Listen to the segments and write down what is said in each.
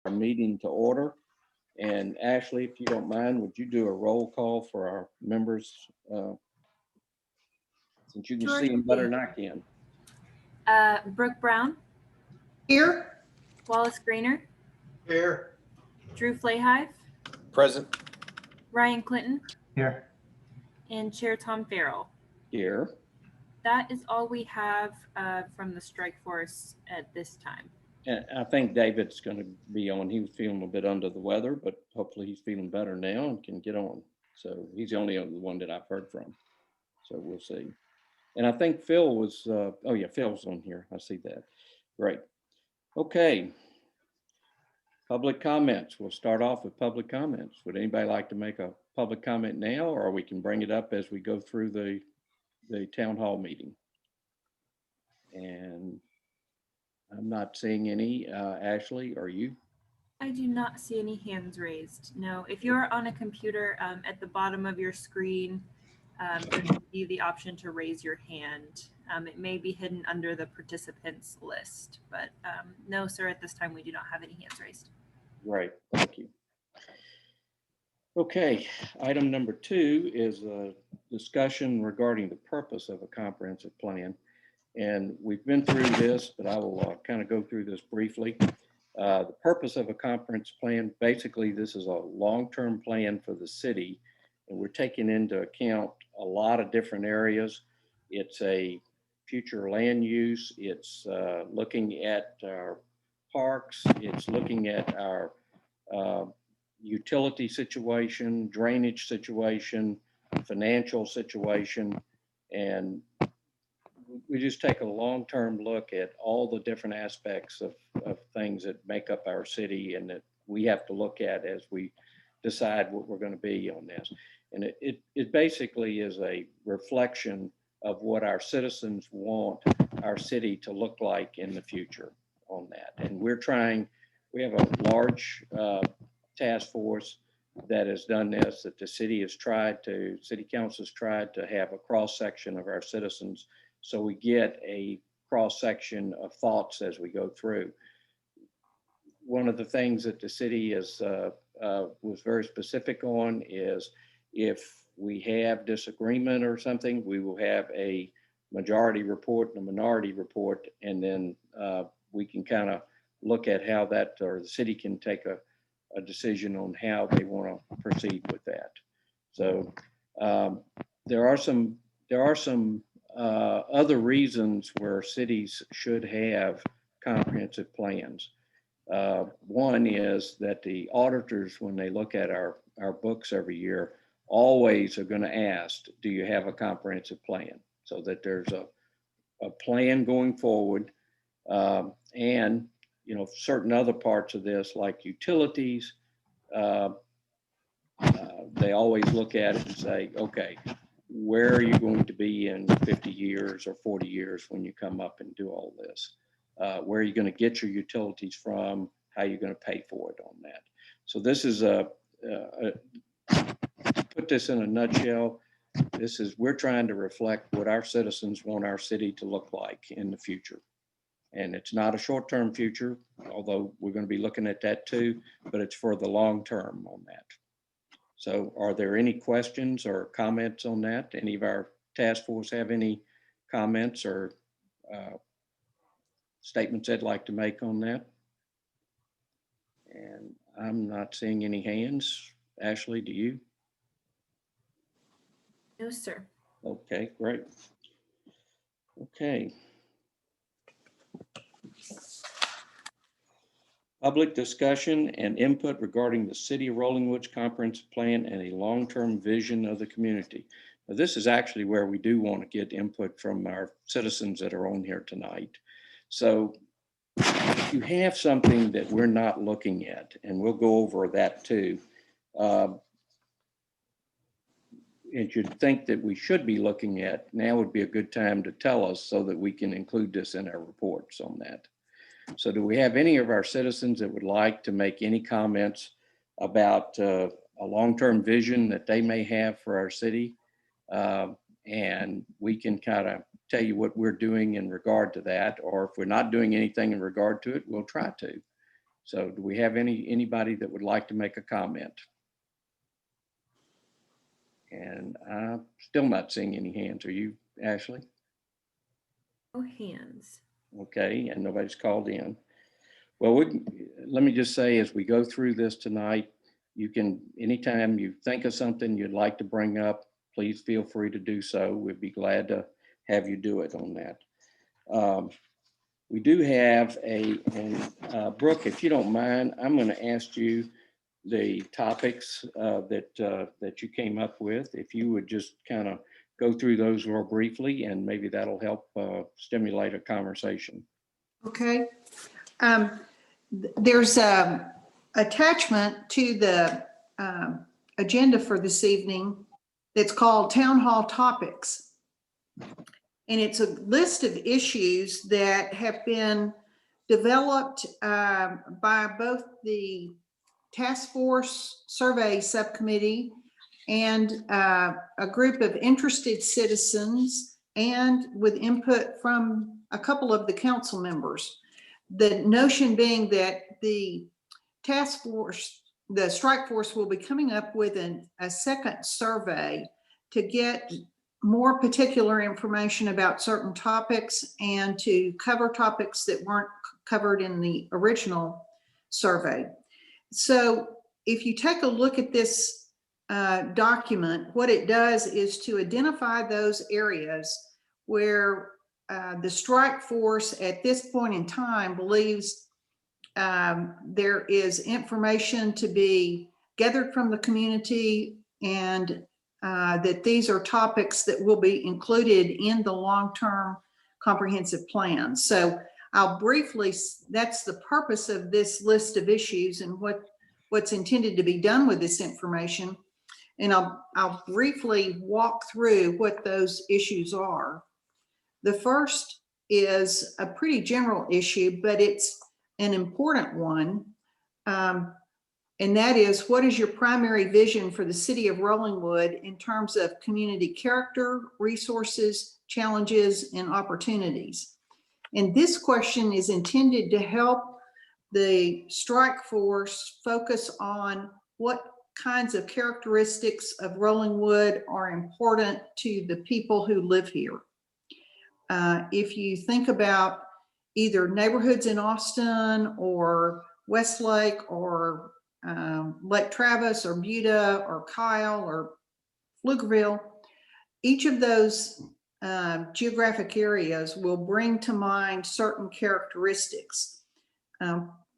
our meeting to order. And Ashley, if you don't mind, would you do a roll call for our members? Since you can Sure see them better thing. than I can. Brooke Brown, Here. Wallace Greener, Here. Drew Flahive, Present. Ryan Clinton, Here. and Chair Tom Farrell. Here. That is all we have from the strike force at this time. And I think David's going to be on. He was feeling a bit under the weather, but hopefully he's feeling better now and can get on. So he's the only other one that I've heard from. So we'll see. And I think Phil was, oh yeah, Phil's on here. I see that. Great. Okay. Public comments. We'll start off with public comments. Would anybody like to make a public comment now, or we can bring it up as we go through the town hall meeting? And I'm not seeing any. Ashley, are you? I do not see any hands raised. No, if you're on a computer at the bottom of your screen, there should be the option to raise your hand. It may be hidden under the participants list, but no, sir, at this time we do not have any hands raised. Right, thank you. Okay, item number 2 is a discussion regarding the purpose of a comprehensive plan. And we've been through this, but I will kind of go through this briefly. The purpose of a comprehensive plan, basically this is a long-term plan for the city, and we're taking into account a lot of different areas. It's a future land use. It's looking at our parks. It's looking at our utility situation, drainage situation, financial situation, and we just take a long-term look at all the different aspects of things that make up our city and that we have to look at as we decide what we're going to be on this. And it basically is a reflection of what our citizens want our city to look like in the future on that. And we have a large task force that has done this, that the city council has tried to have a cross-section of our citizens so we get a cross-section of thoughts as we go through. One of the things that the city was very specific on is if we have disagreement or something, we will have a majority report and a minority report, and then we can kind of look at how that, or the city can take a decision on how they want to proceed with that. So there are some other reasons where cities should have comprehensive plans. One is that the auditors, when they look at our books every year, always are going to ask, do you have a comprehensive plan? So that there's a plan going forward. And, certain other parts of this, like utilities, they always look at it and say, okay, where are you going to be in 50 years or 40 years when you come up and do all this? Where are you going to get your utilities from? How are you going to pay for it on that? So this is to put this in a nutshell, we're trying to reflect what our citizens want our city to look like in the future. And it's not a short-term future, although we're going to be looking at that too, but it's for the long term on that. So are there any questions or comments on that? Any of our task force have any comments or statements they'd like to make on that? And I'm not seeing any hands. Ashley, do you? No, sir. Okay, great. Okay. Public discussion and input regarding the City of Rolling Woods Comprehensive Plan and a long-term vision of the community. Now, this is actually where we do want to get input from our citizens that are on here tonight. So if you have something that we're not looking at, and we'll go over that too, and you'd think that we should be looking at, now would be a good time to tell us so that we can include this in our reports on that. So do we have any of our citizens that would like to make any comments about a long-term vision that they may have for our city? And we can kind of tell you what we're doing in regard to that, or if we're not doing anything in regard to it, we'll try to. So do we have anybody that would like to make a comment? And I'm still not seeing any hands. Are you, Ashley? No hands. Okay, and nobody's called in. Well, let me just say, as we go through this tonight, you can, anytime you think of something you'd like to bring up, please feel free to do so. We'd be glad to have you do it on that. We do have Brooke, if you don't mind, I'm going to ask you the topics that you came up with. If you would just kind of go through those real briefly, and maybe that'll help stimulate a conversation. Okay. There's a attachment to the agenda for this evening that's called Town Hall Topics. And it's a list of issues that have been developed by both the Task Force Survey Subcommittee and a group of interested citizens, and with input from a couple of the council members. The notion being that the task force, the strike force, will be coming up with a second survey to get more particular information about certain topics and to cover topics that weren't covered in the original survey. So if you take a look at this document, what it does is to identify those areas where the strike force at this point in time believes there is information to be gathered from the community, and that these are topics that will be included in the long-term comprehensive plan. So I'll briefly, that's the purpose of this list of issues and what's intended to be done with this information. And I'll briefly walk through what those issues are. The first is a pretty general issue, but it's an important one. And that is, what is your primary vision for the city of Rollingwood in terms of community character, resources, challenges, and opportunities? And this question is intended to help the strike force focus on what kinds of characteristics of Rollingwood are important to the people who live here. If you think about either neighborhoods in Austin or Westlake or Lake Travis or Buda or Kyle or Pflugerville, each of those geographic areas will bring to mind certain characteristics.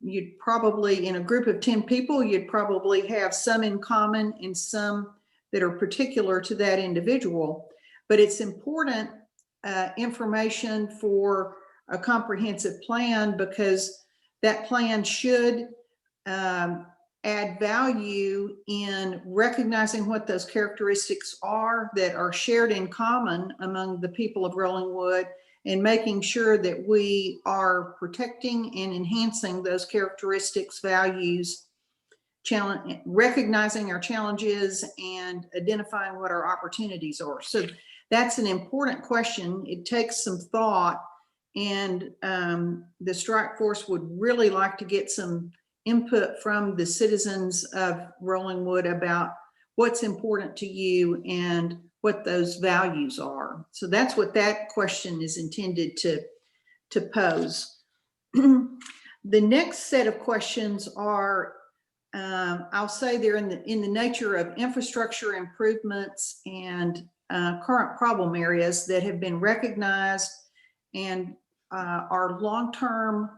You'd probably, in a group of 10 people, you'd probably have some in common and some that are particular to that individual. But it's important information for a comprehensive plan, because that plan should add value in recognizing what those characteristics are that are shared in common among the people of Rollingwood, and making sure that we are protecting and enhancing those characteristics, values, recognizing our challenges, and identifying what our opportunities are. So that's an important question. It takes some thought, and the strike force would really like to get some input from the citizens of Rollingwood about what's important to you and what those values are. So that's what that question is intended to pose. The next set of questions are, I'll say they're in the nature of infrastructure improvements and current problem areas that have been recognized and are long-term,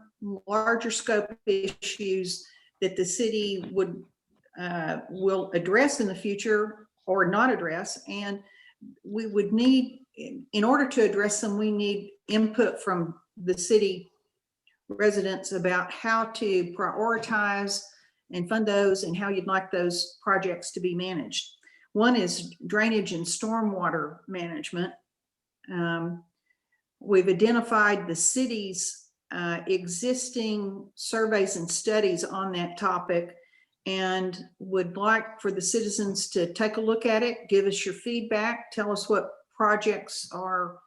larger scope issues that the city will address in the future or not address. And we would need, in order to address them, we need input from the city residents about how to prioritize and fund those and how you'd like those projects to be managed. One is drainage and stormwater management. We've identified the city's existing surveys and studies on that topic, and would like for the citizens to take a look at it, give us your feedback, tell us what projects are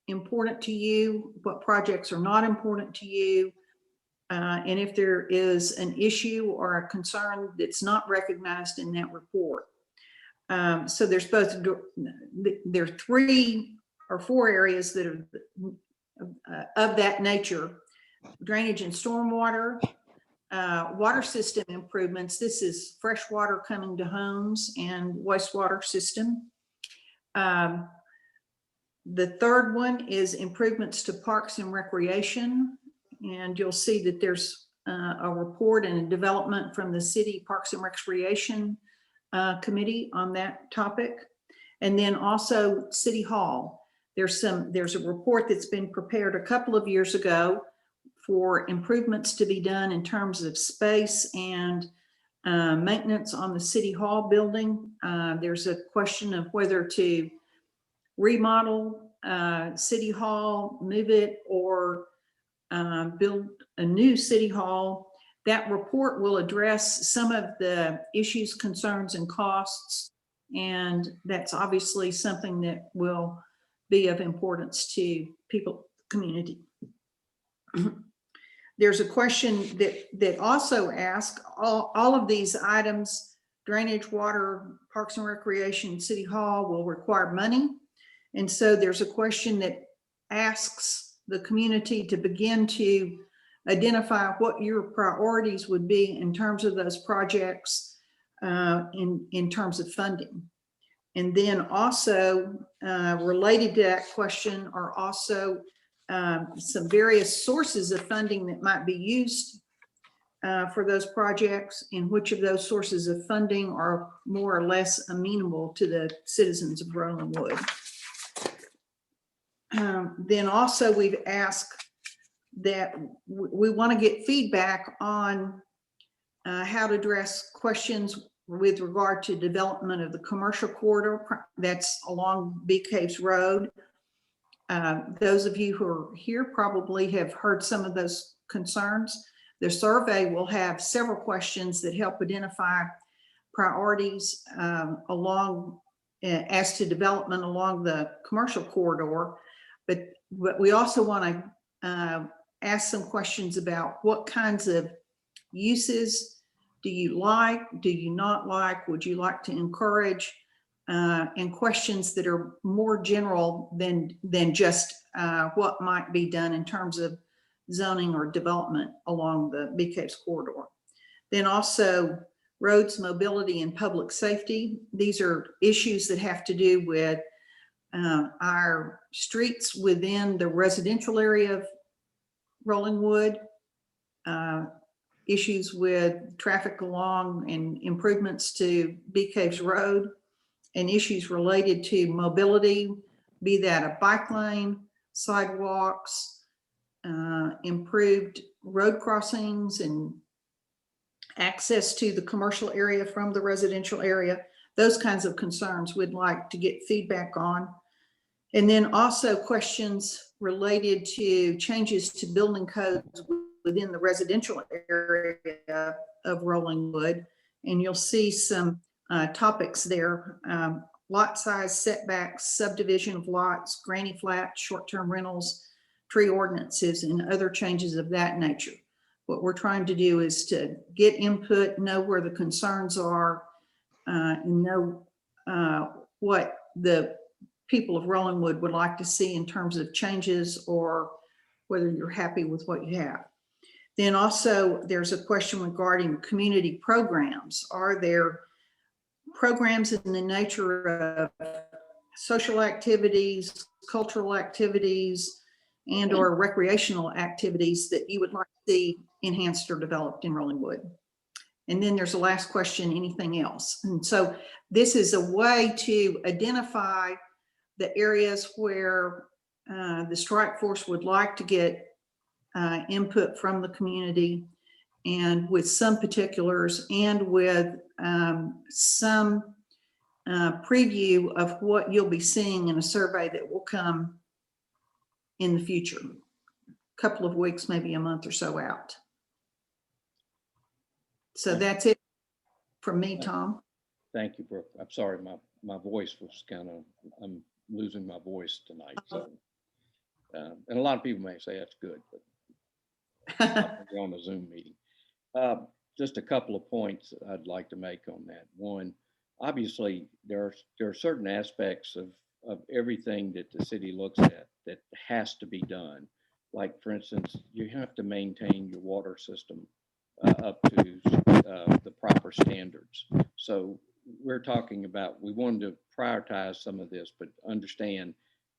important to you, what projects are not important to you, and if there is an issue or a concern that's not recognized in that report. So there's both, there are 3 or 4 areas that are of that nature: drainage and stormwater, water system improvements. This is fresh water coming to homes and wastewater system. The third one is improvements to parks and recreation. And you'll see that there's a report and a development from the City Parks and Recreation Committee on that topic. And then also City Hall. There's a report that's been prepared a couple of years ago for improvements to be done in terms of space and maintenance on the City Hall building. There's a question of whether to remodel City Hall, move it, or build a new City Hall. That report will address some of the issues, concerns, and costs, and that's obviously something that will be of importance to people, community. There's a question that also asks, all of these items, drainage, water, parks and recreation, City Hall, will require money. And so there's a question that asks the community to begin to identify what your priorities would be in terms of those projects, in terms of funding. And then also related to that question are also some various sources of funding that might be used for those projects, and which of those sources of funding are more or less amenable to the citizens of Rolling Wood. Then also we've asked that we want to get feedback on how to address questions with regard to development of the commercial corridor that's along Bee Caves Road. Those of you who are here probably have heard some of those concerns. The survey will have several questions that help identify priorities along as to development along the commercial corridor. But we also want to ask some questions about what kinds of uses do you like, do you not like, would you like to encourage, and questions that are more general than just what might be done in terms of zoning or development along the Bee Caves corridor. Then also roads, mobility, and public safety. These are issues that have to do with our streets within the residential area of Rolling Wood, issues with traffic along and improvements to Bee Caves Road, and issues related to mobility, be that a bike lane, sidewalks, improved road crossings, and access to the commercial area from the residential area. Those kinds of concerns we'd like to get feedback on. And then also questions related to changes to building codes within the residential area of Rolling Wood. And you'll see some topics there: lot size, setbacks, subdivision of lots, granny flats, short-term rentals, tree ordinances, and other changes of that nature. What we're trying to do is to get input, know where the concerns are, and know what the people of Rolling Wood would like to see in terms of changes, or whether you're happy with what you have. Then also there's a question regarding community programs. Are there programs in the nature of social activities, cultural activities, and or recreational activities that you would like to see enhanced or developed in Rolling Wood? And then there's the last question, anything else? And so this is a way to identify the areas where the strike force would like to get input from the community, and with some particulars, and with some preview of what you'll be seeing in a survey that will come in the future, a couple of weeks, maybe a month or so out. So that's it from me, Tom. Thank you, Brooke. I'm sorry, my voice was I'm losing my voice tonight. So, and a lot of people may say that's good, but We're on a Zoom meeting. Just a couple of points that I'd like to make on that. One, obviously, there are certain aspects of everything that the city looks at that has to be done. Like, for instance, you have to maintain your water system up to the proper standards. So we're talking about, we wanted to prioritize some of this, but understand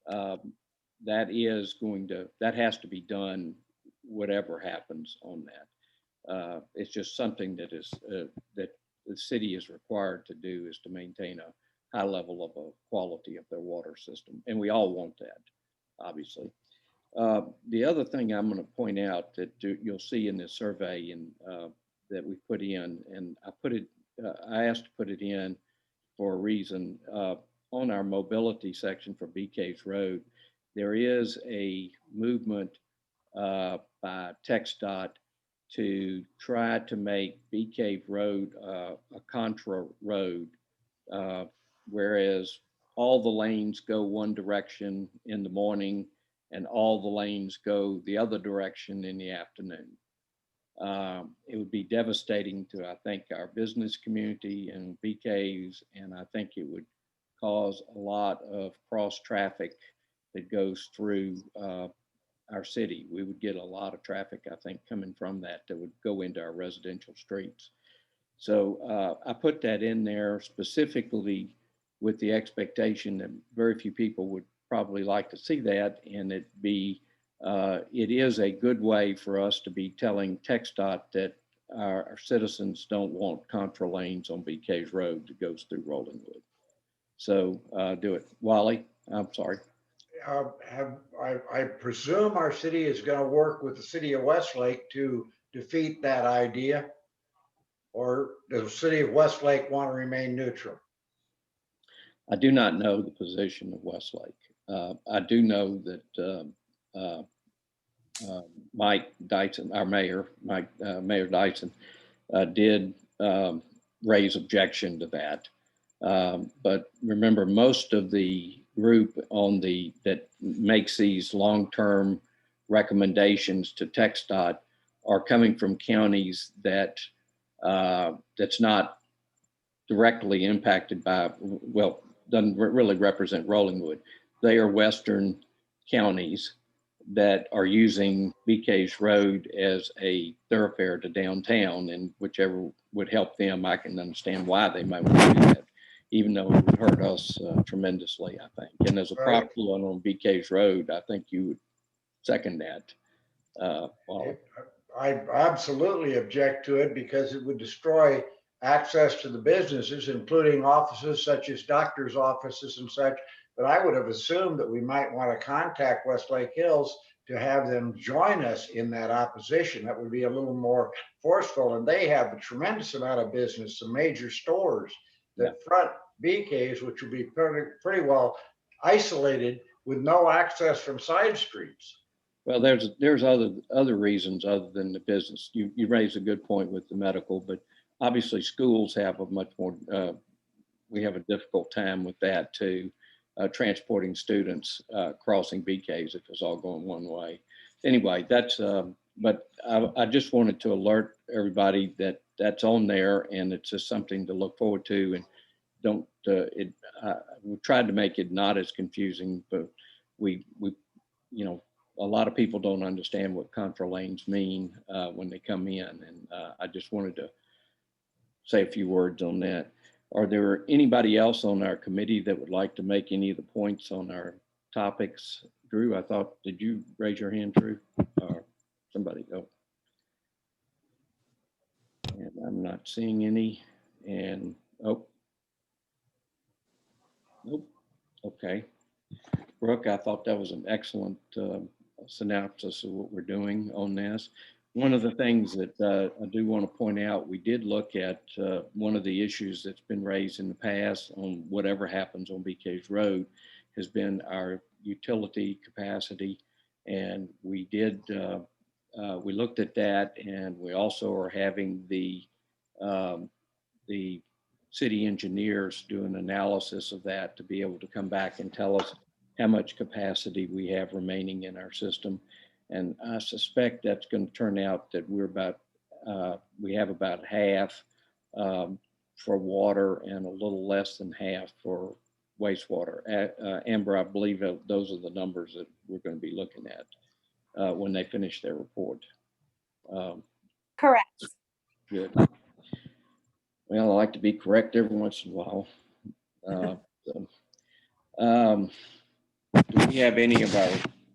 that has to be done whatever happens on that. It's just something that that the city is required to do, is to maintain a high level of a quality of their water system. And we all want that, obviously. The other thing I'm going to point out that you'll see in this survey and that we put in, and I asked to put it in for a reason. On our mobility section for Bee Caves Road, there is a movement by TxDOT to try to make Bee Cave Road a contra road, whereas all the lanes go one direction in the morning and all the lanes go the other direction in the afternoon. It would be devastating to, I think, our business community and Bee Caves, and I think it would cause a lot of cross traffic that goes through our city. We would get a lot of traffic, I think, coming from that would go into our residential streets. So I put that in there specifically with the expectation that very few people would probably like to see that, and it is a good way for us to be telling TxDOT that our citizens don't want contra lanes on Bee Caves Road that goes through Rollingwood. So do it. Wally, I'm sorry. I presume our city is going to work with the city of Westlake to defeat that idea, or does the city of Westlake want to remain neutral? I do not know the position of Westlake. I do know that Mike Dyson, our mayor, Mayor Dyson, did raise objection to that. But remember, most of the group that makes these long-term recommendations to TxDOT are coming from counties that's not directly impacted by, well, doesn't really represent Rollingwood. They are western counties that are using Bee Caves Road as a thoroughfare to downtown, and whichever would help them, I can understand why they might want to do that, even though it would hurt us tremendously, I think. And as a property owner on Bee Caves Road, I think you would second that. I absolutely object to it because it would destroy access to the businesses, including offices such as doctors' offices and such. But I would have assumed that we might want to contact Westlake Hills to have them join us in that opposition. That would be a little more forceful. And they have a tremendous amount of business, some major stores that front Bee Caves, which would be pretty well isolated with no access from side streets. Well, there's other reasons other than the business. You raise a good point with the medical, but obviously schools have a much more, we have a difficult time with that too, transporting students crossing Bee Caves if it's all going one way. Anyway, but I just wanted to alert everybody that that's on there, and it's just something to look forward to. And we tried to make it not as confusing, but we a lot of people don't understand what contra lanes mean when they come in, and I just wanted to say a few words on that. Are there anybody else on our committee that would like to make any of the points on our topics? Drew, I thought, did you raise your hand, Drew? Or somebody? Oh. And I'm not seeing any. And nope. Okay. Brooke, I thought that was an excellent synopsis of what we're doing on this. One of the things that I do want to point out, we did look at one of the issues that's been raised in the past on whatever happens on Bee Caves Road has been our utility capacity. And we looked at that, and we also are having the city engineers do an analysis of that to be able to come back and tell us how much capacity we have remaining in our system. And I suspect that's going to turn out that we have about half for water and a little less than half for wastewater. Amber, I believe those are the numbers that we're going to be looking at when they finish their report. Correct. Good. Well, I like to be correct every once in a while. Do we have any of our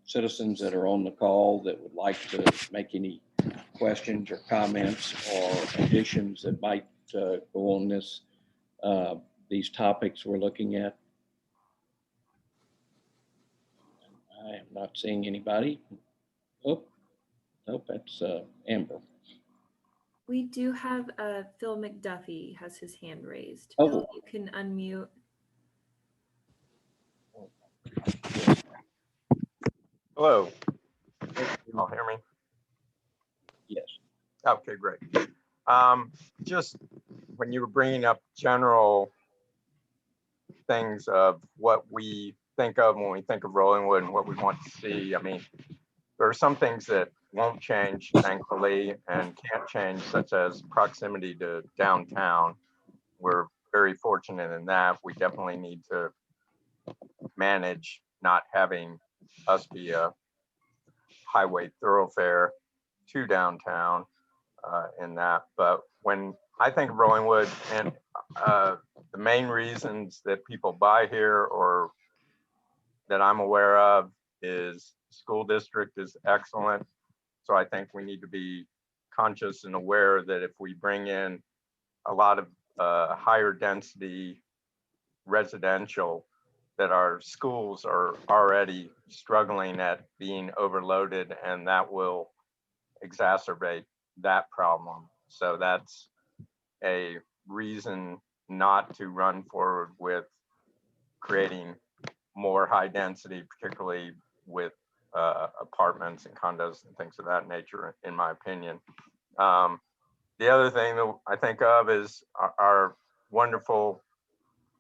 citizens that are on the call that would like to make any questions or comments or additions that might go on these topics we're looking at? I am not seeing anybody. Oh, nope, that's Amber. We do have Phil McDuffie has his hand raised. Oh. Phil, you can unmute. Hello. Y'all hear me? Yes. Okay, great. Just when you were bringing up general things of what we think of when we think of Rollingwood and what we want to see, I mean, there are some things that won't change, thankfully, and can't change, such as proximity to downtown. We're very fortunate in that. We definitely need to manage not having us be a highway thoroughfare to downtown in that. But when I think of Rollingwood and the main reasons that people buy here or that I'm aware of is school district is excellent. So I think we need to be conscious and aware that if we bring in a lot of higher density residential, that our schools are already struggling at being overloaded, and that will exacerbate that problem. So that's a reason not to run forward with creating more high density, particularly with apartments and condos and things of that nature, in my opinion. The other thing that I think of is our wonderful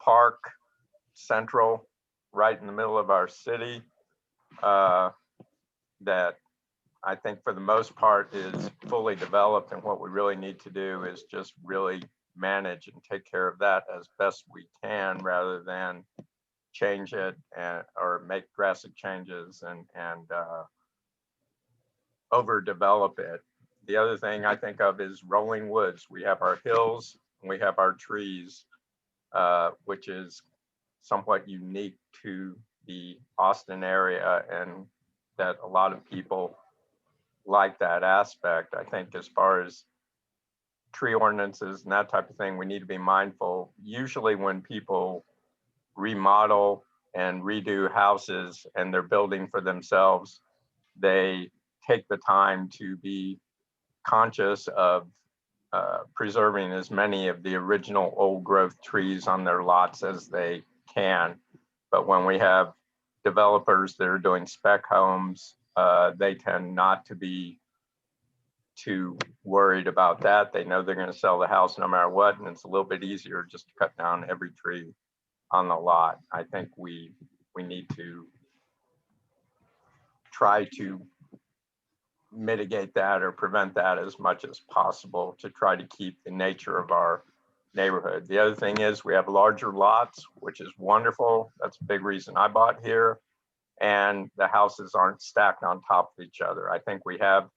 park, Central, right in the middle of our city, that I think for the most part is fully developed, and what we really need to do is just really manage and take care of that as best we can, rather than change it or make drastic changes and overdevelop it. The other thing I think of is rolling woods. We have our hills and we have our trees, which is somewhat unique to the Austin area, and that a lot of people like that aspect. I think as far as tree ordinances and that type of thing, we need to be mindful. Usually when people remodel and redo houses and they're building for themselves, they take the time to be conscious of preserving as many of the original old growth trees on their lots as they can. But when we have developers that are doing spec homes, they tend not to be too worried about that. They know they're going to sell the house no matter what, and it's a little bit easier just to cut down every tree on the lot. I think we need to try to mitigate that or prevent that as much as possible to try to keep the nature of our neighborhood. The other thing is we have larger lots, which is wonderful. That's a big reason I bought here. And the houses aren't stacked on top of each other. I think we have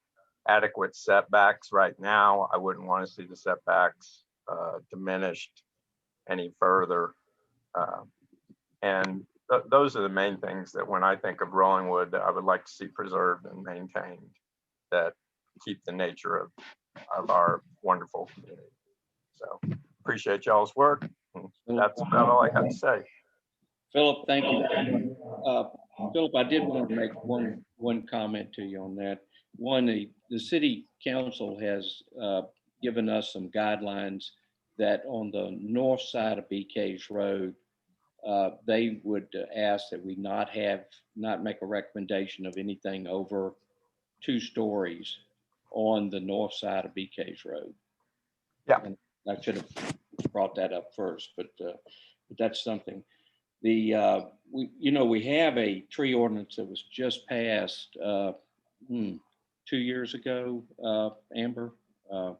adequate setbacks right now. I wouldn't want to see the setbacks diminished any further. And those are the main things that when I think of Rollingwood, that I would like to see preserved and maintained, that keep the nature of our wonderful community. So appreciate y'all's work. That's about all I have to say. Philip, thank you. Philip, I did want to make one comment to you on that. One, the city council has given us some guidelines that on the north side of BK's Road, they would ask that we not make a recommendation of anything over 2 stories on the north side of BK's Road. Yeah. And I should have brought that up first, but that's something. We have a tree ordinance that was just passed 2 years ago, Amber. I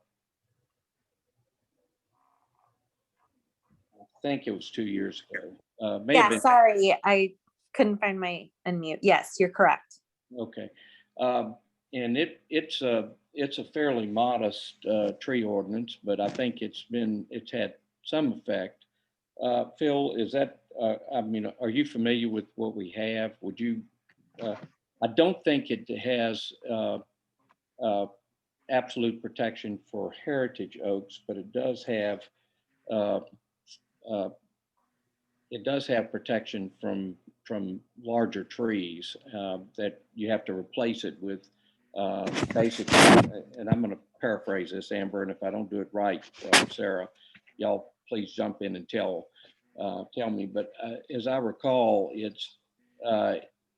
think it was 2 years ago. May have Yeah, been. sorry, I couldn't find my unmute. Yes, you're correct. Okay. And it's a fairly modest tree ordinance, but I think it's had some effect. Phil, is that, I mean, are you familiar with what we have? Would you, I don't think it has absolute protection for heritage oaks, but uh, uh, it does have protection from larger trees that you have to replace it with basically, and I'm going to paraphrase this, Amber, and if I don't do it right, Sarah, y'all please jump in and tell me. But as I recall, it's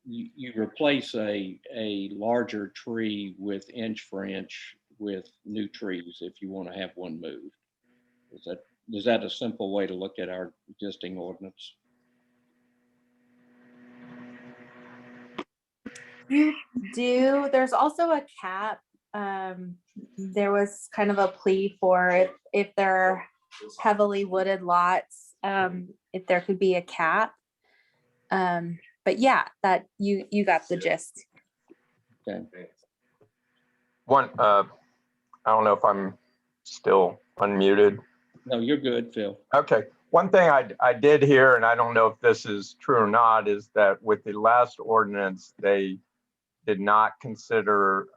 you replace a larger tree with inch for inch with new trees if you want to have one moved. Is that a simple way to look at our existing ordinance? You do. There's also a cap. There was kind of a plea for if there are heavily wooded lots, if there could be a cap. But yeah, that you got the gist. Okay. I don't know if I'm still unmuted. No, you're good, Phil. Okay, one thing I did hear, and I don't know if this is true or not, is that with the last ordinance, they did not consider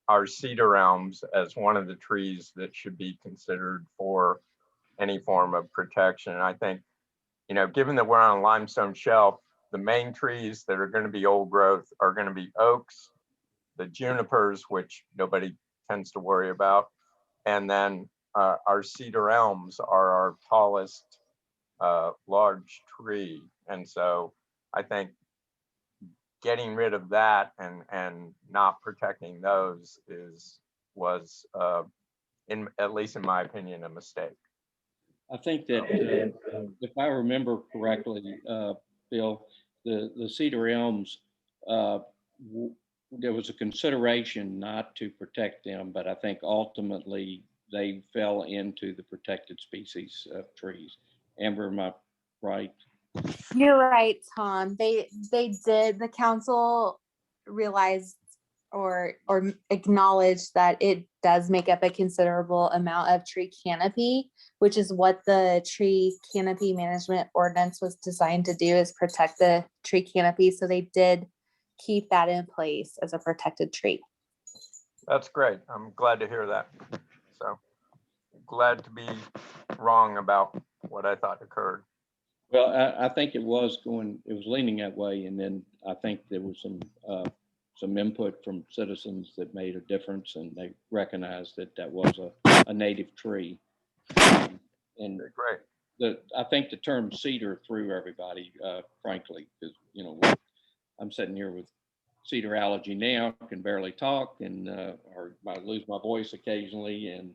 our cedar elms as one of the trees that should be considered for any form of protection. And I think, you know, given that we're on a limestone shelf, the main trees that are going to be old growth are going to be oaks, the junipers, which nobody tends to worry about, and then our cedar elms are our tallest large tree. And so I think getting rid of that and not protecting those was at least in my opinion, a mistake. I think that if I remember correctly, Bill, the cedar elms, there was a consideration not to protect them, but I think ultimately they fell into the protected species of trees. Amber, am I right? You're right, Tom. They did, the council realized or acknowledged that it does make up a considerable amount of tree canopy, which is what the tree canopy management ordinance was designed to do, is protect the tree canopy. So they did keep that in place as a protected tree. That's great. I'm glad to hear that. So glad to be wrong about what I thought occurred. Well, I think it was leaning that way. And then I think there was some input from citizens that made a difference, and they recognized that that was a native tree. And Great. I think the term cedar threw everybody, frankly, because, you know, I'm sitting here with cedar allergy now, can barely talk, and or I lose my voice occasionally, and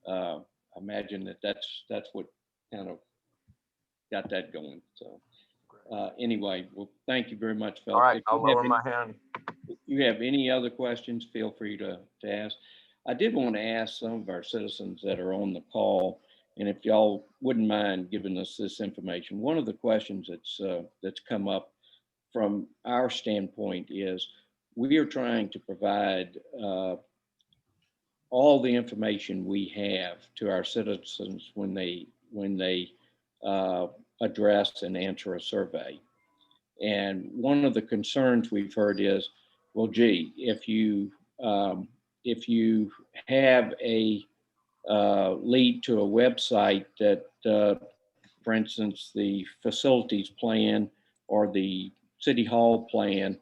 I imagine that's what kind of got that going. So anyway, well, thank you very much, Phil. All right, I'll lower my hand. If you have any other questions, feel free to ask. I did want to ask some of our citizens that are on the call, and if y'all wouldn't mind giving us this information. One of the questions that's come up from our standpoint is we are trying to provide all the information we have to our citizens when they address and answer a survey. And one of the concerns we've heard is, well, gee, if you have a lead to a website that, for instance, the facilities plan or the city hall plan,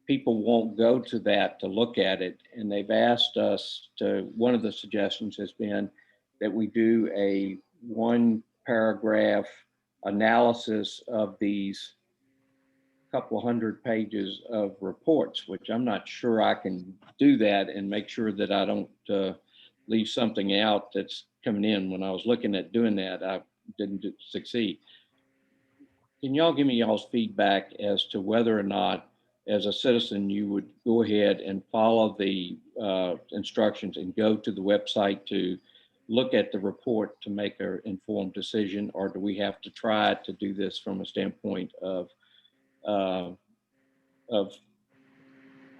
people won't go to that to look at it. And they've asked us to, one of the suggestions has been that we do a 1-paragraph analysis of these couple of 100 pages of reports, which I'm not sure I can do that and make sure that I don't leave something out that's coming in. When I was looking at doing that, I didn't succeed. Can y'all give me y'all's feedback as to whether or not as a citizen, you would go ahead and follow the instructions and go to the website to look at the report to make an informed decision, or do we have to try to do this from a standpoint of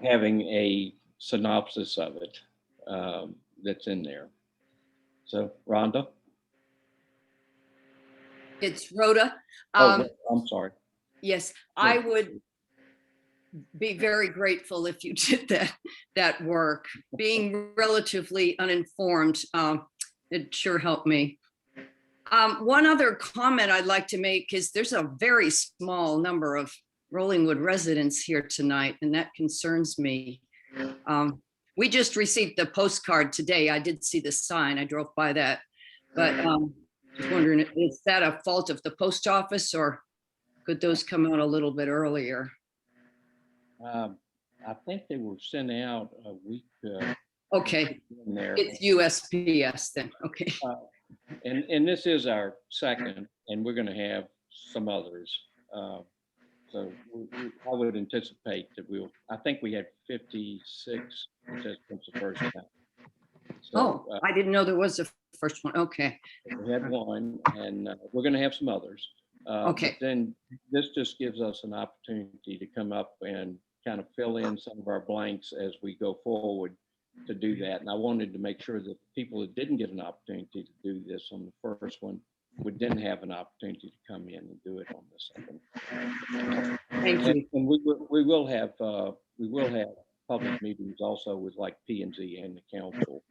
having a synopsis of it that's in there? So, Rhonda? It's Rhoda. Oh, I'm sorry. Yes, I would be very grateful if you did that work. Being relatively uninformed, it sure helped me. One other comment I'd like to make is there's a very small number of Rollingwood residents here tonight, and that concerns me. We just received the postcard today. I did see the sign. I drove by that, but just wondering, is that a fault of the post office, or could those come out a little bit earlier? I think they were sent out a week. Okay, In there. it's USPS then. Okay. And this is our second, and we're going to have some others. So I would anticipate that I think we had 56 participants the first time. So, I didn't know there was a first one. Okay. we had one, and we're going to have some others. Okay. But then this just gives us an opportunity to come up and kind of fill in some of our blanks as we go forward to do that. And I wanted to make sure that people that didn't get an opportunity to do this on the first one would then have an opportunity to come in and do it on the second. Thank you. And we will have public meetings also with like P&Z and the council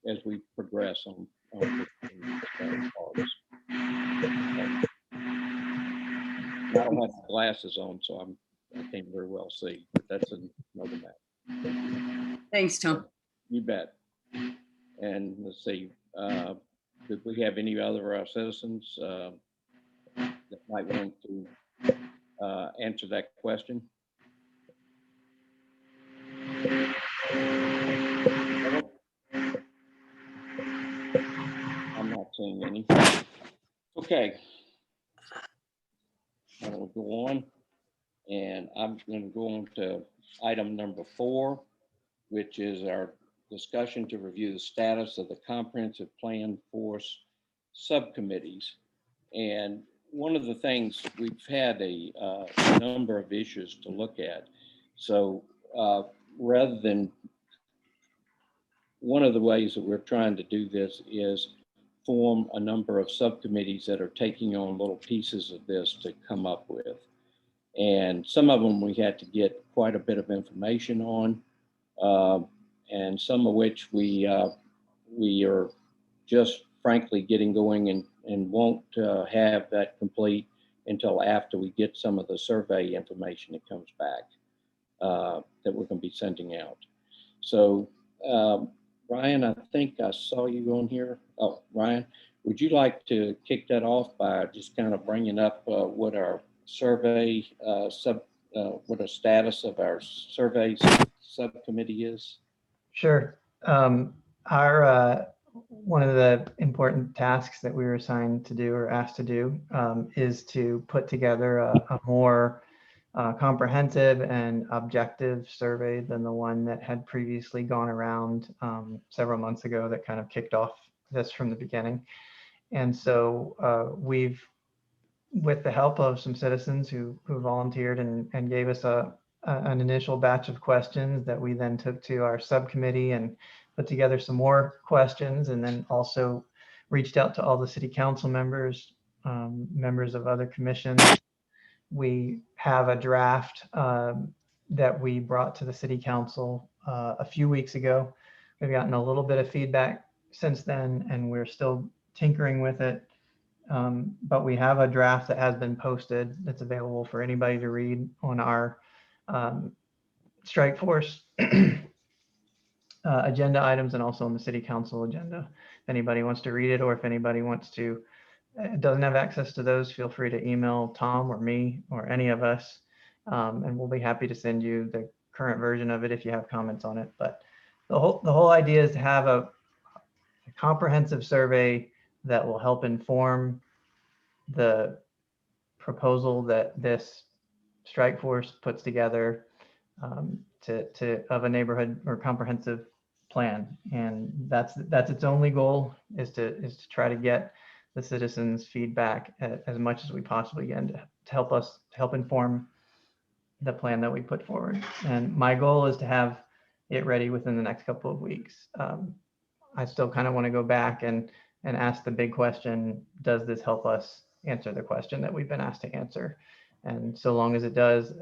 as we progress on these parts. I don't have glasses on, so I can't very well see, but that's another matter. Thanks, Tom. You bet. And let's see, did we have any other citizens that might want to answer that question? I'm not seeing any. Okay. I will go on, and I'm going to go on to item number 4, which is our discussion to review the status of the comprehensive plan force subcommittees. And one of the things, we've had a number of issues to look at. So rather than, one of the ways that we're trying to do this is form a number of subcommittees that are taking on little pieces of this to come up with. And some of them we had to get quite a bit of information on, and some of which we are just frankly getting going and won't have that complete until after we get some of the survey information that comes back that we're going to be sending out. So Ryan, I think I saw you on here. Oh, Ryan, would you like to kick that off by just kind of bringing up what our survey what the status of our survey subcommittee is? Sure. Our one of the important tasks that we were assigned to do or asked to do is to put together a more comprehensive and objective survey than the one that had previously gone around several months ago that kind of kicked off this from the beginning. And so we've, with the help of some citizens who volunteered and gave us an initial batch of questions that we then took to our subcommittee and put together some more questions, and then also reached out to all the city council members, members of other commissions. We have a draft that we brought to the city council a few weeks ago. We've gotten a little bit of feedback since then, and we're still tinkering with it. But we have a draft that has been posted that's available for anybody to read on our Strike Force agenda items and also on the city council agenda. If anybody wants to read it, or if anybody wants to, doesn't have access to those, feel free to email Tom or me or any of us, and we'll be happy to send you the current version of it if you have comments on it. But the whole idea is to have a comprehensive survey that will help inform the proposal that this strike force puts together of a neighborhood or comprehensive plan. And that's its only goal, is to try to get the citizens' feedback as much as we possibly can to help inform the plan that we put forward. And my goal is to have it ready within the next couple of weeks. I still kind of want to go back and ask the big question: does this help us answer the question that we've been asked to answer? And so long as it does,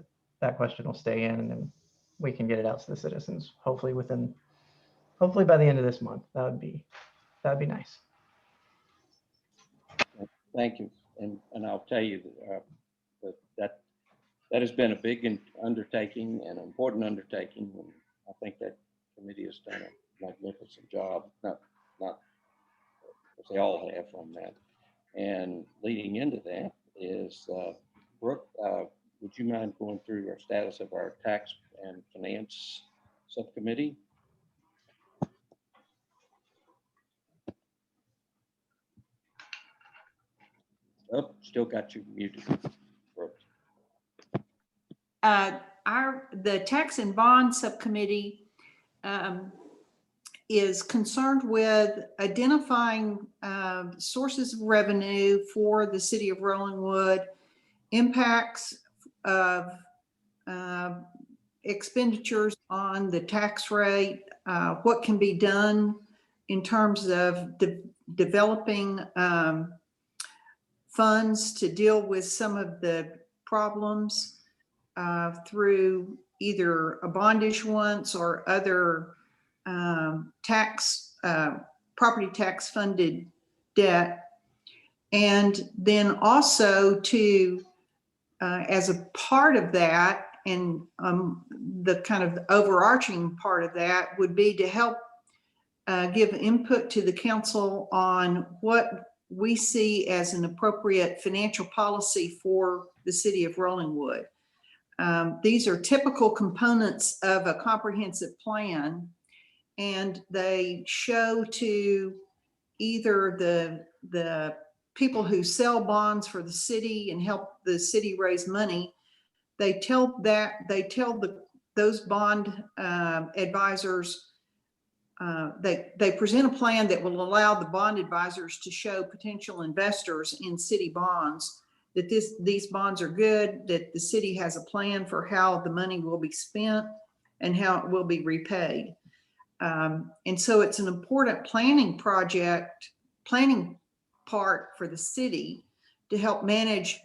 that question will stay in, and then we can get it out to the citizens, hopefully by the end of this month. That'd be nice. Thank you. And I'll tell you that has been a big undertaking and an important undertaking. And I think that committee has done a magnificent job. Not they all have on that. And leading into that is Brooke, would you mind going through our status of our tax and finance subcommittee? Oh, still got you muted, Brooke. The tax and bond subcommittee is concerned with identifying sources of revenue for the city of Rollingwood, impacts of expenditures on the tax rate, what can be done in terms of developing funds to deal with some of the problems through either a bond issuance or other property tax funded debt. And then also to, as a part of that, and the kind of overarching part of that would be to help give input to the council on what we see as an appropriate financial policy for the city of Rollingwood. These are typical components of a comprehensive plan, and they show to either the people who sell bonds for the city and help the city raise money. They tell those bond advisors, they present a plan that will allow the bond advisors to show potential investors in city bonds that these bonds are good, that the city has a plan for how the money will be spent and how it will be repaid. And so it's an important planning part for the city to help manage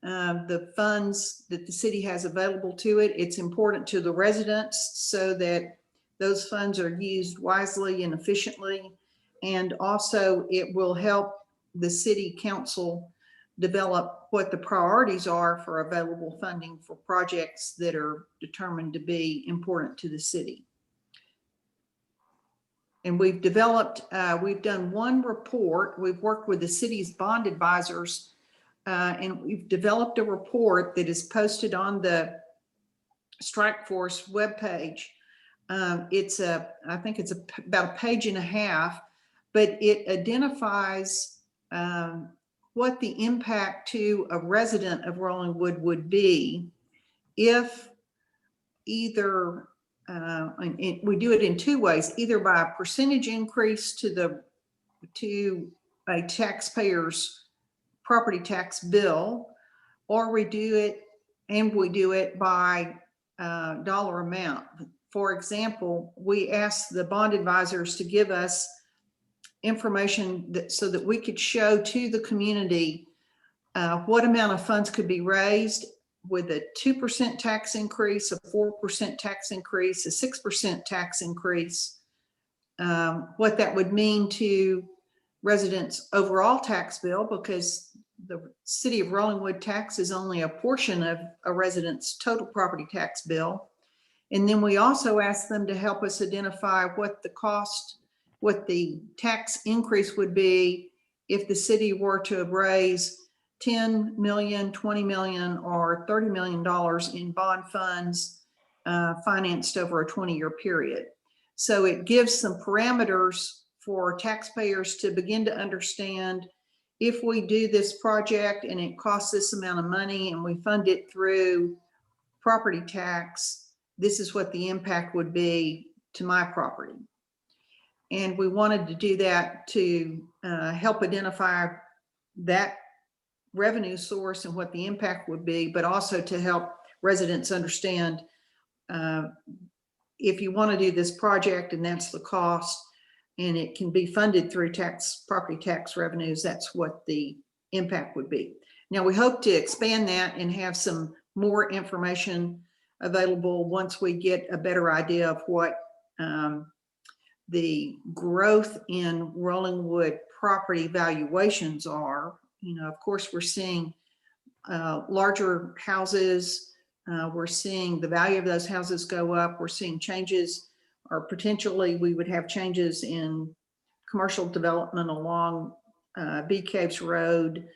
the funds that the city has available to it. It's important to the residents so that those funds are used wisely and efficiently. And also it will help the city council develop what the priorities are for available funding for projects that are determined to be important to the city. And we've done one report. We've worked with the city's bond advisors, and we've developed a report that is posted on the Strike Force webpage. I think it's about a page and a half, but it identifies what the impact to a resident of Rollingwood would be if either, we do it in two ways, either by a percentage increase to a taxpayer's property tax bill, or we do it by dollar amount. For example, we asked the bond advisors to give us information so that we could show to the community what amount of funds could be raised with a 2% tax increase, a 4% tax increase, a 6% tax increase, what that would mean to residents' overall tax bill, because the city of Rollingwood taxes only a portion of a resident's total property tax bill. And then we also asked them to help us identify what the tax increase would be if the city were to raise $10 million, $20 million, or $30 million in bond funds financed over a 20-year period. So it gives some parameters for taxpayers to begin to understand, if we do this project and it costs this amount of money and we fund it through property tax, this is what the impact would be to my property. And we wanted to do that to help identify that revenue source and what the impact would be, but also to help residents understand if you want to do this project and that's the cost and it can be funded through property tax revenues, that's what the impact would be. Now, we hope to expand that and have some more information available once we get a better idea of what the growth in Rollingwood property valuations are. You know, of course, we're seeing larger houses. We're seeing the value of those houses go up. We're seeing changes, or potentially we would have changes in commercial development along Bee Caves Road.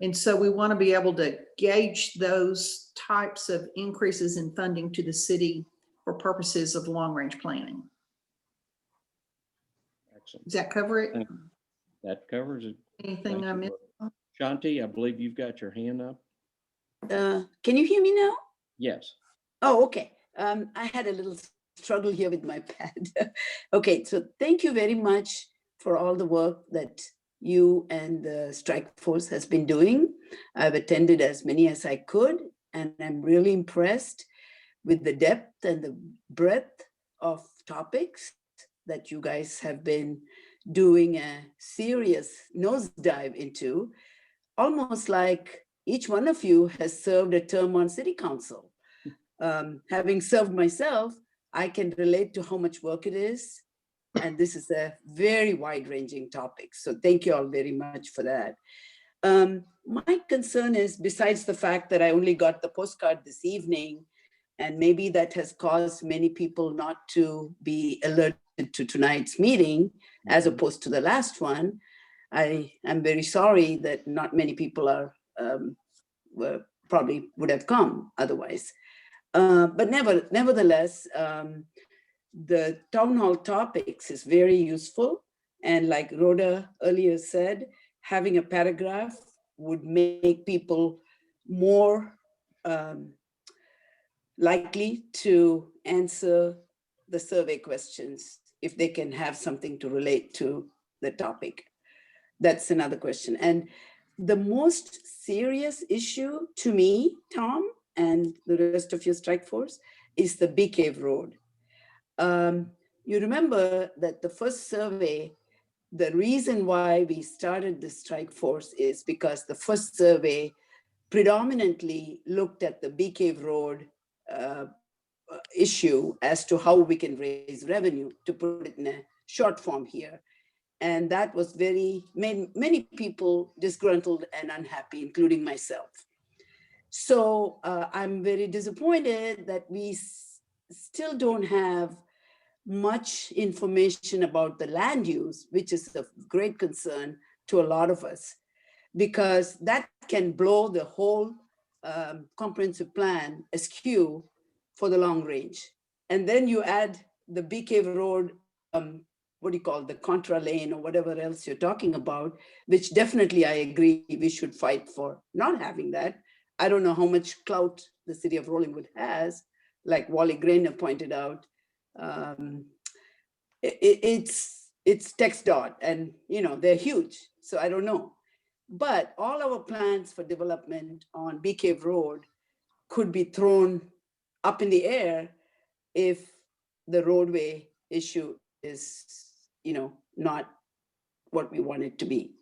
And so we want to be able to gauge those types of increases in funding to the city for purposes of long-range planning. Excellent. Does that cover it? Thank That covers it. Anything Thank I you, missed? Laura. Shanti, I believe you've got your hand up. Can you hear me now? Yes. Oh, okay. I had a little struggle here with my pad. Okay, so thank you very much for all the work that you and the strike force has been doing. I've attended as many as I could, and I'm really impressed with the depth and the breadth of topics that you guys have been doing a serious nosedive into, almost like each one of you has served a term on city council. Having served myself, I can relate to how much work it is. And this is a very wide-ranging topic. So thank you all very much for that. My concern is, besides the fact that I only got the postcard this evening, and maybe that has caused many people not to be alerted to tonight's meeting, as opposed to the last one, I am very sorry that not many people are probably would have come otherwise. But nevertheless, the town hall topics is very useful. And like Rhoda earlier said, having a paragraph would make people more likely to answer the survey questions if they can have something to relate to the topic. That's another question. And the most serious issue to me, Tom, and the rest of your strike force, is the Bee Cave Road. You remember that the first survey, the reason why we started the strike force is because the first survey predominantly looked at the Bee Cave Road issue as to how we can raise revenue, to put it in a short form here. And that was made many people disgruntled and unhappy, including myself. So I'm very disappointed that we still don't have much information about the land use, which is of great concern to a lot of us, because that can blow the whole comprehensive plan askew for the long range. And then you add the Bee Cave Road, what do you call the contra lane or whatever else you're talking about, which definitely I agree we should fight for not having that. I don't know how much clout the city of Rollingwood has, like Wally Grainer pointed out. It's TxDOT, and they're huge, so I don't know. But all our plans for development on Bee Cave Road could be thrown up in the air if the roadway issue is, not what we want it to be,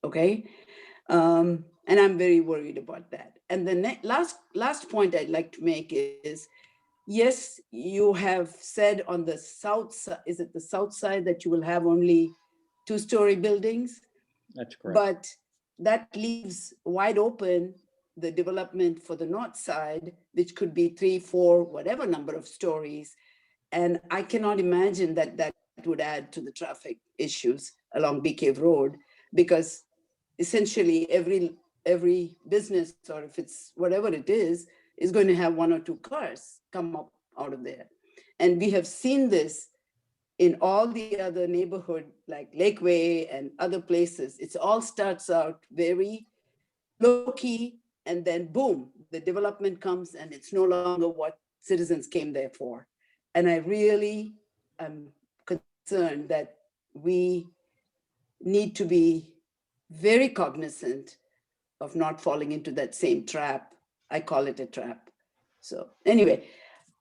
okay? And I'm very worried about that. And the last point I'd like to make is, yes, you have said on the south side, is it the south side, that you will have only 2-story buildings? That's correct. But that leaves wide open the development for the north side, which could be 3, 4, whatever number of stories. And I cannot imagine that would add to the traffic issues along Bee Cave Road, because essentially every business, or if it's whatever it is going to have 1 or 2 cars come up out of there. And we have seen this in all the other neighborhood, like Lakeway and other places. It all starts out very low key, and then boom, the development comes and it's no longer what citizens came there for. And I really am concerned that we need to be very cognizant of not falling into that same trap. I call it a trap. So anyway,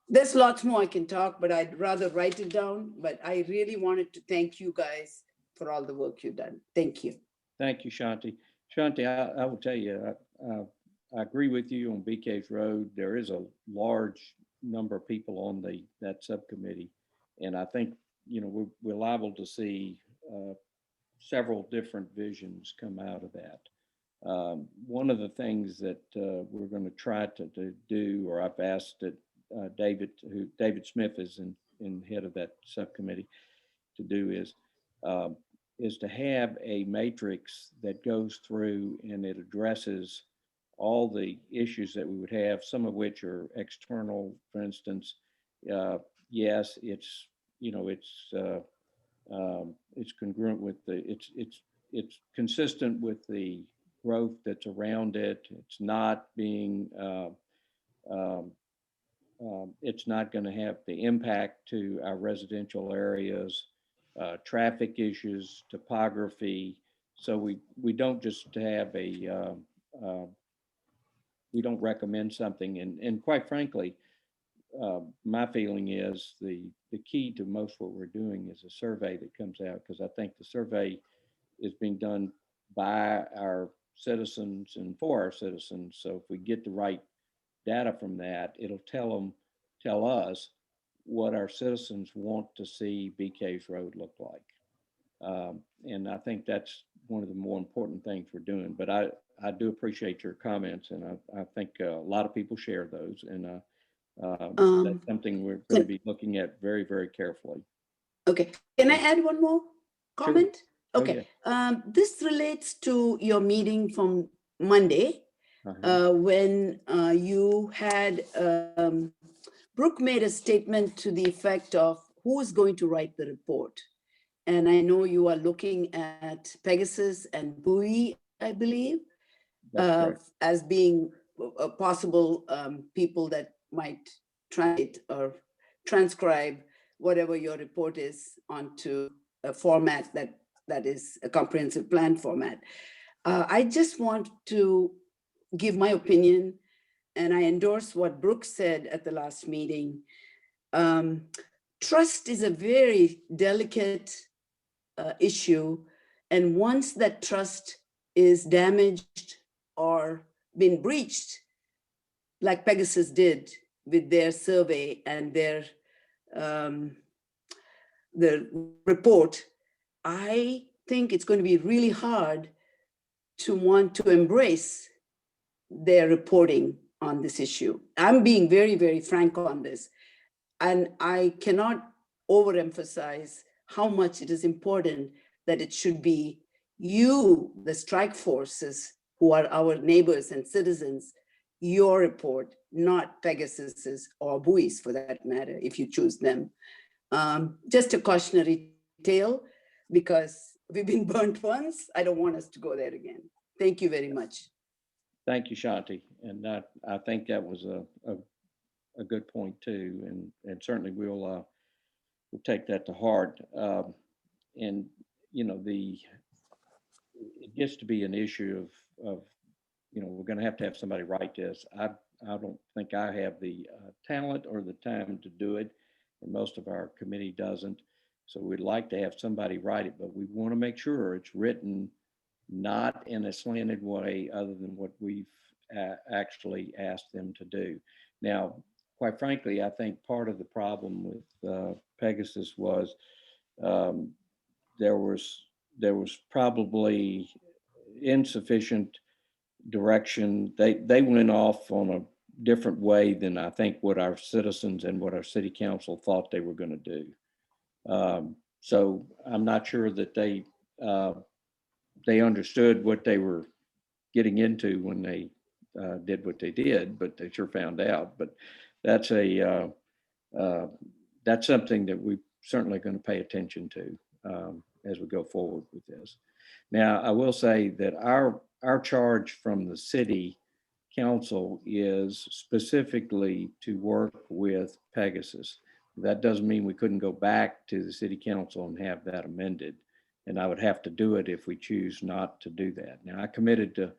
there's lots more I can talk, but I'd rather write it down. But I really wanted to thank you guys for all the work you've done. Thank you. Thank you, Shanti. Shanti, I will tell you, I agree with you on BK's Road. There is a large number of people on that subcommittee. And I think, you know, we're liable to see several different visions come out of that. One of the things that we're going to try to do, or I've asked that David Smith is in head of that subcommittee to do, is to have a matrix that goes through and it addresses all the issues that we would have, some of which are external. For instance, yes, it's, you know, it's congruent with it's consistent with the growth that's around it. It's not being, it's not going to have the impact to our residential areas, traffic issues, topography. So we don't just have we don't recommend something. And quite frankly, my feeling is the key to most what we're doing is a survey that comes out, because I think the survey is being done by our citizens and for our citizens. So if we get the right data from that, it'll tell us what our citizens want to see BK's Road look like. And I think that's one of the more important things we're doing. But I do appreciate your comments, and I think a lot of people share those. And that's something we're going to be looking at very, very carefully. Okay, can I add one more comment? Sure. Oh, Okay, yeah. this relates to your meeting from Monday, when you had, Brooke made a statement to the effect of who is going to write the report. And I know you are looking at Pegasus and Buoy, I believe, as being possible people that might translate or transcribe whatever your report is onto a format that is a comprehensive plan format. I just want to give my opinion, and I endorse what Brooke said at the last meeting. Trust is a very delicate issue, and once that trust is damaged or been breached, like Pegasus did with their survey and their the report, I think it's going to be really hard to want to embrace their reporting on this issue. I'm being very, very frank on this. And I cannot overemphasize how much it is important that it should be you, the strike forces, who are our neighbors and citizens, your report, not Pegasus's or Buoy's for that matter, if you choose them. Just a cautionary tale, because we've been burnt once. I don't want us to go there again. Thank you very much. Thank you, Shanti. And I think that was a good point too. And certainly we'll take that to heart. And, you know, it gets to be an issue of, you know, we're going to have somebody write this. I don't think I have the talent or the time to do it. And most of our committee doesn't. So we'd like to have somebody write it, but we want to make sure it's written not in a slanted way other than what we've actually asked them to do. Now, quite frankly, I think part of the problem with Pegasus was there was probably insufficient direction. They went off on a different way than I think what our citizens and what our city council thought they were going to do. So I'm not sure that they understood what they were getting into when they did what they did, but they sure found out. But that's that's something that we're certainly going to pay attention to as we go forward with this. Now, I will say that our charge from the city council is specifically to work with Pegasus. That doesn't mean we couldn't go back to the city council and have that amended. And I would have to do it if we choose not to do that. Now, I committed to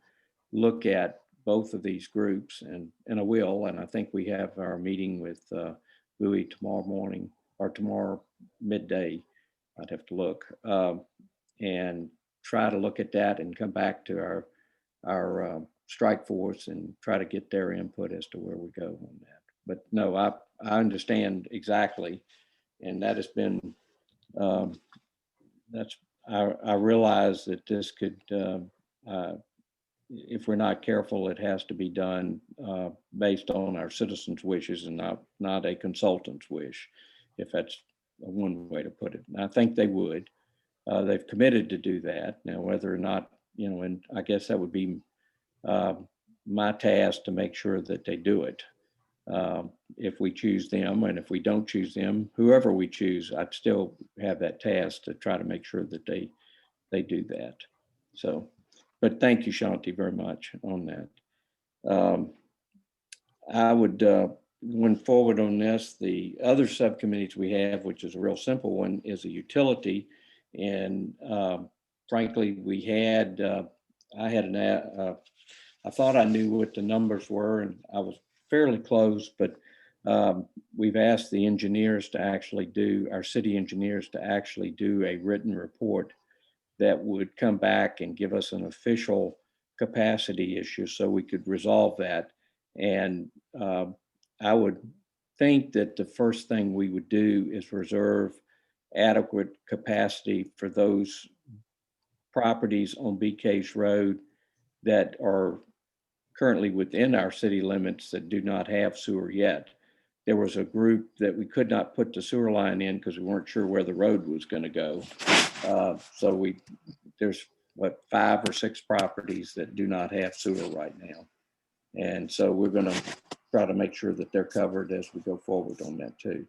look at both of these groups, and I will, and I think we have our meeting with Bowie tomorrow morning or tomorrow midday. I'd have to look and try to look at that and come back to our strike force and try to get their input as to where we go on that. But no, I understand exactly, and that has been I realize that this could if we're not careful, it has to be done based on our citizens' wishes and not a consultant's wish, if that's one way to put it. And I think they would. They've committed to do that. Now, whether or not, and I guess that would be my task to make sure that they do it. If we choose them, and if we don't choose them, whoever we choose, I'd still have that task to try to make sure that they do that. So, but thank you, Shanti, very much on that. I would, going forward on this, the other subcommittees we have, which is a real simple one, is a utility. And frankly, we had, I thought I knew what the numbers were, and I was fairly close, but we've asked the engineers to actually do, our city engineers to actually do a written report that would come back and give us an official capacity issue so we could resolve that. And I would think that the first thing we would do is reserve adequate capacity for those properties on Bee Caves Road that are currently within our city limits that do not have sewer yet. There was a group that we could not put the sewer line in because we weren't sure where the road was going to go. So there's 5 or 6 properties that do not have sewer right now. And so we're going to try to make sure that they're covered as we go forward on that too.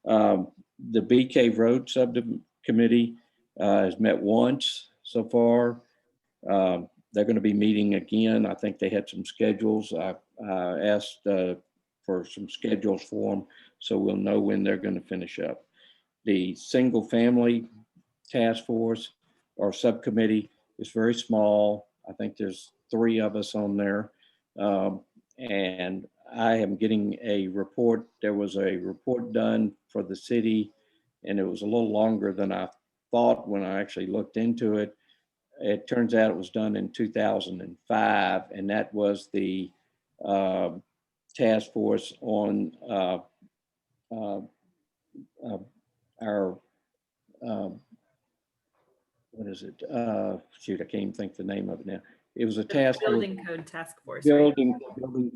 The Bee Cave Road Subcommittee has met once so far. They're going to be meeting again. I think they had some schedules. I asked for some schedules for them, so we'll know when they're going to finish up. The single family task force or subcommittee is very small. I think there's 3 of us on there. And I am getting a report. There was a report done for the city, and it was a little longer than I thought when I actually looked into it. It turns out it was done in 2005, and that was the task force on our what is it? Shoot, I can't even think the name of it now. It was a task Building code task force. Right? Building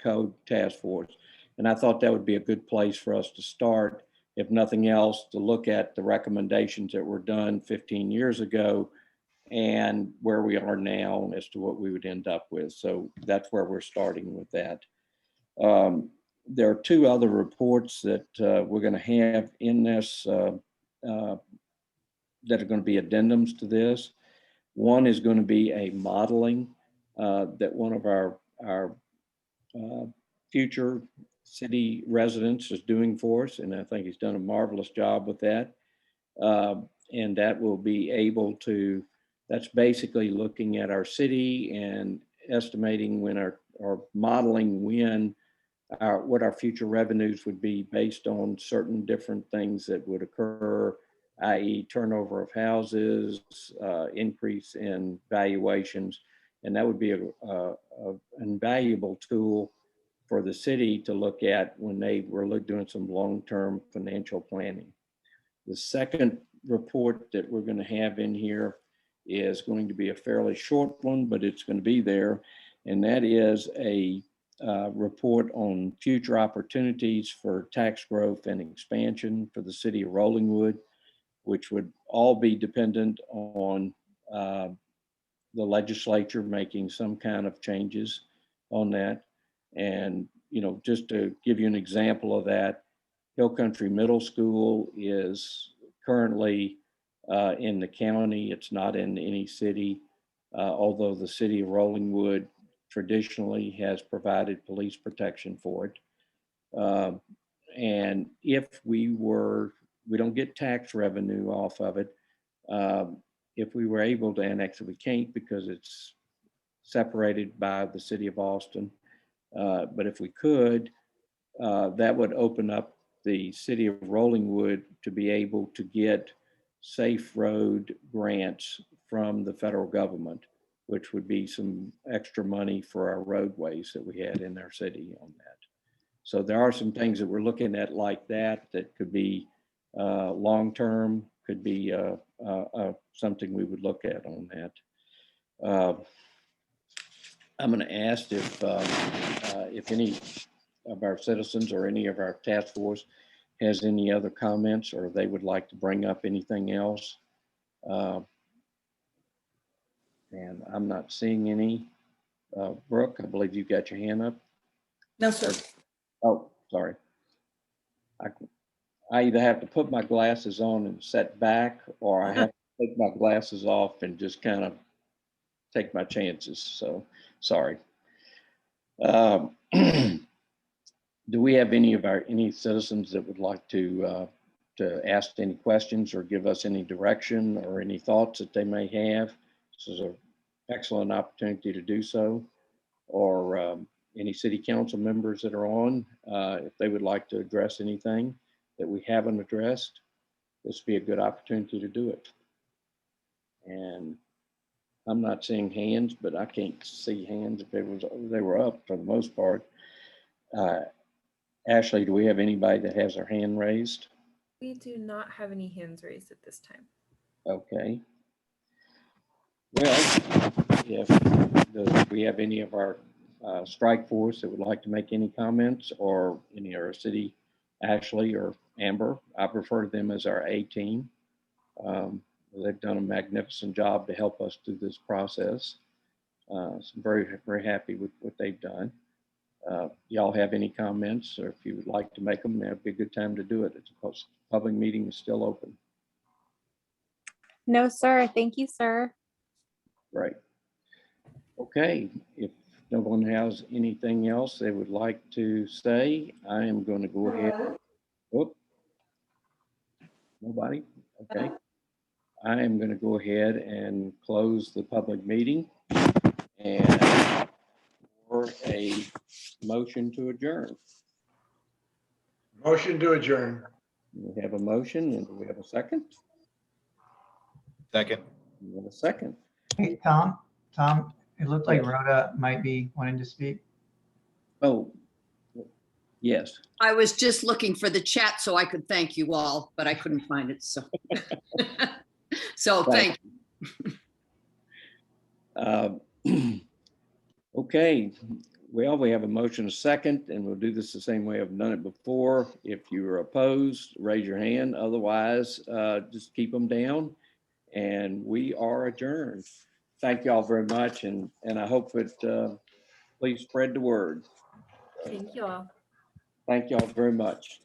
code task force, and I thought that would be a good place for us to start, if nothing else, to look at the recommendations that were done 15 years ago and where we are now as to what we would end up with. So that's where we're starting with that. There are 2 other reports that we're going to have in this that are going to be addendums to this. One is going to be a modeling that one of our future city residents is doing for us, and I think he's done a marvelous job with that. And that will be able to, that's basically looking at our city and estimating when or modeling when what our future revenues would be based on certain different things that would occur, i.e. turnover of houses, increase in valuations. And that would be an invaluable tool for the city to look at when they were doing some long-term financial planning. The second report that we're going to have in here is going to be a fairly short one, but it's going to be there. And that is a report on future opportunities for tax growth and expansion for the city of Rollingwood, which would all be dependent on the legislature making some kind of changes on that. And, just to give you an example of that, Hill Country Middle School is currently in the county. It's not in any city, although the city of Rollingwood traditionally has provided police protection for it. And if we don't get tax revenue off of it. If we were able to annex it, we can't because it's separated by the city of Austin. But if we could, that would open up the city of Rollingwood to be able to get safe road grants from the federal government, which would be some extra money for our roadways that we had in our city on that. So there are some things that we're looking at like that could be long-term, could be something we would look at on that. I'm going to ask if any of our citizens or any of our task force has any other comments or they would like to bring up anything else. And I'm not seeing any. Brooke, I believe you got your hand up. No, sir. Oh, sorry. I either have to put my glasses on and set back, or I have to take my glasses off and just kind of take my chances. So, sorry. Do we have any citizens that would like to ask any questions or give us any direction or any thoughts that they may have? This is an excellent opportunity to do so. Or any city council members that are on, if they would like to address anything that we haven't addressed, this would be a good opportunity to do it. And I'm not seeing hands, but I can't see hands if they were up for the most part. Ashley, do we have anybody that has their hand raised? We do not have any hands raised at this time. Okay. Well, if we have any of our strike force that would like to make any comments, or any of our city, Ashley or Amber, I refer to them as our A team. They've done a magnificent job to help us through this process. So I'm very, very happy with what they've done. Y'all have any comments, or if you would like to make them, that'd be a good time to do it. It's a public meeting is still open. No, sir. Thank you, sir. Right. Okay, if no one has anything else they would like to say, I am going to go ahead. Whoop. Nobody? Okay. I am going to go ahead and close the public meeting and for a motion to adjourn. Motion to adjourn. We have a motion, and do we have a second? Second. We have a second. Hey, Tom, it looked like Rhoda might be wanting to speak. Oh, yes. I was just looking for the chat so I could thank you all, but I couldn't find it, so. So thank you. Okay, well, we have a motion, a second, and we'll do this the same way I've done it before. If you are opposed, raise your hand. Otherwise, just keep them down, and we are adjourned. Thank you all very much, and I hope that please spread the word. Thank you all. Thank you all very much.